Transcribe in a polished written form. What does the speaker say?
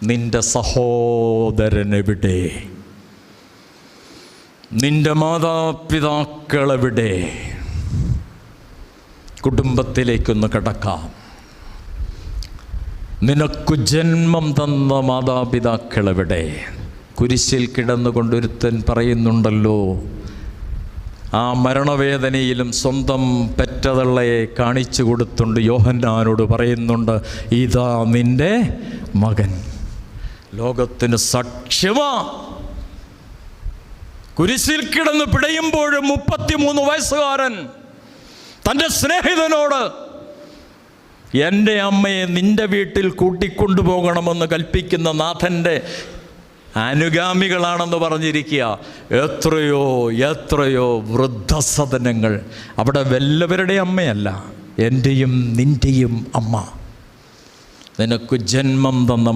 നിന്റെ സഹോദരനെവിടെ? നിന്റെ മാതാപിതാക്കളെവിടെ? കുടുംബത്തിലേക്കൊന്ന് കടക്കാം. നിനക്കു ജന്മം തന്ന മാതാപിതാക്കളെവിടെ? കുരിശിൽ കിടന്നുകൊണ്ടൊരുത്തൻ പറയുന്നുണ്ടല്ലോ, ആ മരണവേദനയിലും സ്വന്തം പെറ്റതള്ളയെ കാണിച്ചു കൊടുത്തുകൊണ്ട് യോഹന്നാനോട് പറയുന്നുണ്ട്, ഇതാ നിൻ്റെ മകൻ. ലോകത്തിന് സാക്ഷ്യമാ. കുരിശിൽ കിടന്ന് പിടയുമ്പോഴും 33 വയസ്സുകാരൻ തൻ്റെ സ്നേഹിതനോട്, എൻ്റെ അമ്മയെ നിൻ്റെ വീട്ടിൽ കൂട്ടിക്കൊണ്ടുപോകണമെന്ന് കൽപ്പിക്കുന്ന നാഥൻ്റെ അനുഗാമികളാണെന്ന് പറഞ്ഞിരിക്കുക. എത്രയോ എത്രയോ വൃദ്ധസദനങ്ങൾ. അവിടെ വല്ലവരുടെ അമ്മയല്ല, എൻ്റെയും നിൻ്റെയും അമ്മ. നിനക്ക് ജന്മം തന്ന